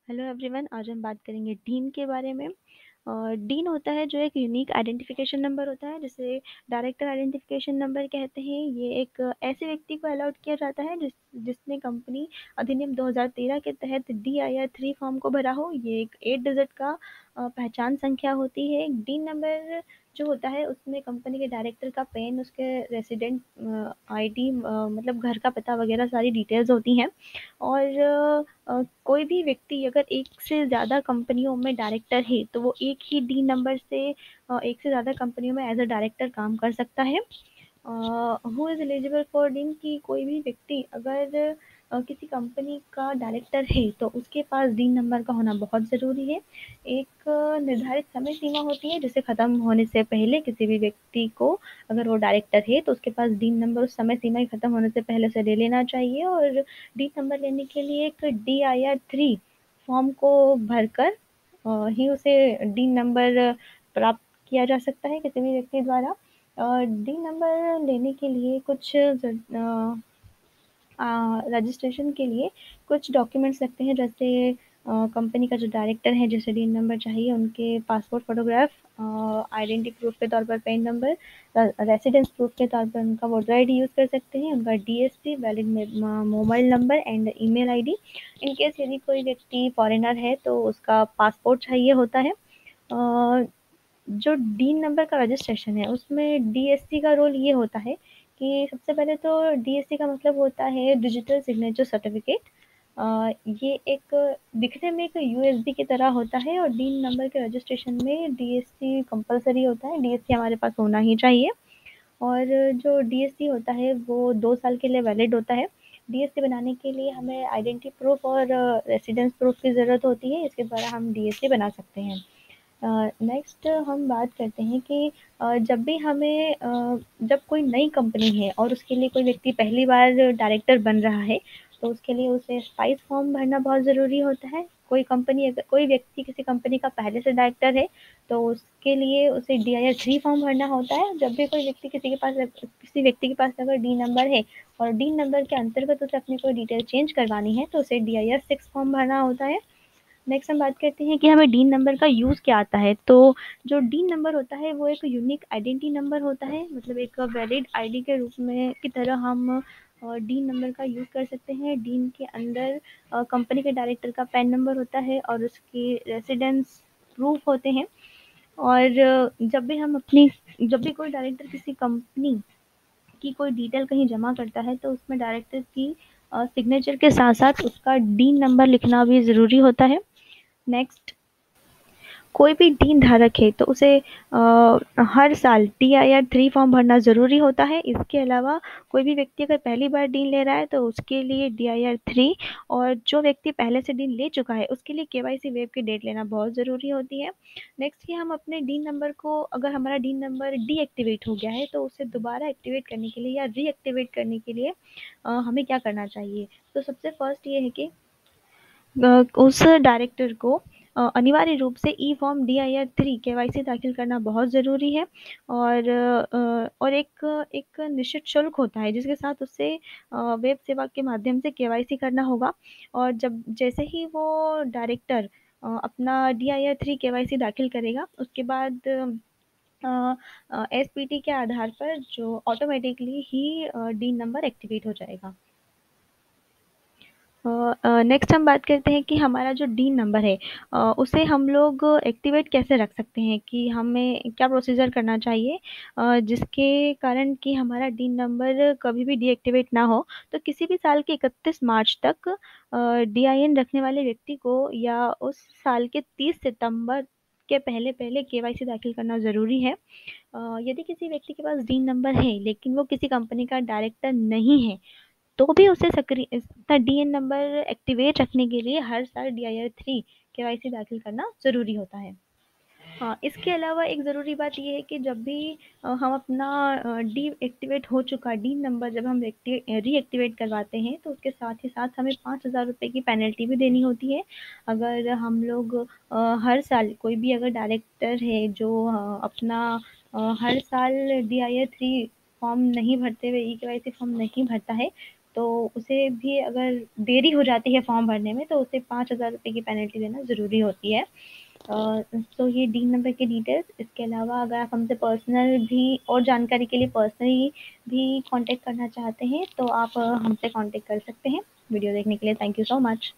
Hello everyone, आज हम बात करेंगे डीन के बारे में। डीन होता है जो एक यूनिक आइडेंटिफिकेशन नंबर होता है, जिसे डायरेक्टर आइडेंटिफिकेशन नंबर कहते हैं। ये एक ऐसे व्यक्ति को अलॉट किया जाता है जिसने कंपनी अधिनियम 2013 के तहत DIR 3 फॉर्म को भरा हो। ये एक 8 डिजिट का पहचान संख्या होती है। डीन नंबर जो होता है उसमें कंपनी के डायरेक्टर का पैन, उसके रेसिडेंट ID, मतलब घर का पता वगैरह सारी डिटेल्स होती हैं। और कोई भी व्यक्ति अगर एक से ज़्यादा कंपनियों में डायरेक्टर है तो वो एक ही डी नंबर से एक से ज़्यादा कंपनियों में एज अ डायरेक्टर काम कर सकता है। Who is eligible for dean, कि कोई भी व्यक्ति अगर किसी कंपनी का डायरेक्टर है तो उसके पास डीन नंबर का होना बहुत ज़रूरी है। एक निर्धारित समय सीमा होती है जिसे ख़त्म होने से पहले किसी भी व्यक्ति को, अगर वो डायरेक्टर है तो उसके पास डीन नंबर उस समय सीमा के ख़त्म होने से पहले से ले लेना चाहिए। और डी नंबर लेने के लिए एक DIR 3 फॉर्म को भरकर ही उसे डी नंबर प्राप्त किया जा सकता है किसी भी व्यक्ति द्वारा। डी नंबर लेने के लिए कुछ रजिस्ट्रेशन के लिए कुछ डॉक्यूमेंट्स लगते हैं, जैसे कंपनी का जो डायरेक्टर है जिसे डी नंबर चाहिए उनके पासपोर्ट फ़ोटोग्राफ, आइडेंटिटी प्रूफ के तौर पर पैन नंबर, रेसिडेंस प्रूफ के तौर पर उनका वोटर ID यूज़ कर सकते हैं, उनका DSP, valid mobile number and email ID। In case यदि कोई व्यक्ति फॉरेनर है तो उसका पासपोर्ट चाहिए होता है। जो डीन नंबर का रजिस्ट्रेशन है उसमें DSC का रोल ये होता है कि सबसे पहले तो DSC का मतलब होता है डिजिटल सिग्नेचर सर्टिफिकेट। ये एक दिखने में एक USB की तरह होता है और डीन नंबर के रजिस्ट्रेशन में DSC कंपलसरी होता है। DSC हमारे पास होना ही चाहिए। और जो DSC होता है वो 2 साल के लिए वैलिड होता है। DSC बनाने के लिए हमें आइडेंटिटी प्रूफ और रेसिडेंस प्रूफ की ज़रूरत होती है, इसके द्वारा हम DSC बना सकते हैं। नेक्स्ट हम बात करते हैं कि जब भी हमें जब कोई नई कंपनी है और उसके लिए कोई व्यक्ति पहली बार डायरेक्टर बन रहा है तो उसके लिए उसे स्पाइस फॉर्म भरना बहुत ज़रूरी होता है। कोई व्यक्ति किसी कंपनी का पहले से डायरेक्टर है तो उसके लिए उसे DIR 3 फॉर्म भरना होता है। जब भी कोई व्यक्ति किसी व्यक्ति के पास अगर डी नंबर है और डी नंबर के अंतर्गत उसे अपनी कोई डिटेल चेंज करवानी है तो उसे DIR 6 फॉर्म भरना होता है। नेक्स्ट हम बात करते हैं कि हमें डीन नंबर का यूज़ क्या आता है। तो जो डीन नंबर होता है वो एक यूनिक आइडेंटिटी नंबर होता है, मतलब एक वैलिड ID के रूप में की तरह हम डीन नंबर का यूज़ कर सकते हैं। डीन के अंदर कंपनी के डायरेक्टर का पैन नंबर होता है और उसकी रेसिडेंस प्रूफ होते हैं। और जब भी कोई डायरेक्टर किसी कंपनी की कोई डिटेल कहीं जमा करता है तो उसमें डायरेक्टर की सिग्नेचर के साथ साथ उसका डीन नंबर लिखना भी ज़रूरी होता है। नेक्स्ट, कोई भी डीन धारक है तो उसे हर साल DIR 3 फॉर्म भरना ज़रूरी होता है। इसके अलावा कोई भी व्यक्ति अगर पहली बार डीन ले रहा है तो उसके लिए DIR 3, और जो व्यक्ति पहले से डीन ले चुका है उसके लिए KYC वेव की डेट लेना बहुत ज़रूरी होती है। नेक्स्ट, कि हम अपने डीन नंबर को, अगर हमारा डीन नंबर डीएक्टिवेट हो गया है तो उसे दोबारा एक्टिवेट करने के लिए या रीएक्टिवेट करने के लिए हमें क्या करना चाहिए। तो सबसे फर्स्ट ये है कि उस डायरेक्टर को अनिवार्य रूप से ई फॉर्म DIR 3 KYC दाखिल करना बहुत ज़रूरी है। और एक निश्चित शुल्क होता है जिसके साथ उससे वेब सेवा के माध्यम से KYC करना होगा। और जैसे ही वो डायरेक्टर अपना DIR 3 KYC दाखिल करेगा उसके बाद SPT के आधार पर जो ऑटोमेटिकली ही डी नंबर एक्टिवेट हो जाएगा। नेक्स्ट हम बात करते हैं कि हमारा जो डीन नंबर है उसे हम लोग एक्टिवेट कैसे रख सकते हैं, कि हमें क्या प्रोसीजर करना चाहिए जिसके कारण कि हमारा डीन नंबर कभी भी डीएक्टिवेट ना हो। तो किसी भी साल के 31 मार्च तक DIN रखने वाले व्यक्ति को या उस साल के 30 सितंबर के पहले KYC दाखिल करना ज़रूरी है। यदि किसी व्यक्ति के पास डीन नंबर है लेकिन वो किसी कंपनी का डायरेक्टर नहीं है तो भी उसे अपना DN नंबर एक्टिवेट रखने के लिए हर साल DIR 3 KYC दाखिल करना ज़रूरी होता है। हाँ, इसके अलावा एक ज़रूरी बात ये है कि जब भी हम अपना डीएक्टिवेट हो चुका डीन नंबर जब हम रीएक्टिवेट करवाते हैं तो उसके साथ ही साथ हमें 5,000 रुपये की पेनल्टी भी देनी होती है। अगर हम लोग हर साल, कोई भी अगर डायरेक्टर है जो अपना हर साल DIR 3 फॉर्म नहीं भरते हुए, KYC फॉर्म नहीं भरता है तो उसे भी अगर देरी हो जाती है फॉर्म भरने में तो उसे 5,000 रुपये की पेनल्टी देना ज़रूरी होती है। तो ये डीन नंबर की डिटेल्स। इसके अलावा अगर आप हमसे पर्सनल भी और जानकारी के लिए पर्सनली भी कांटेक्ट करना चाहते हैं तो आप हमसे कांटेक्ट कर सकते हैं। वीडियो देखने के लिए थैंक यू सो मच।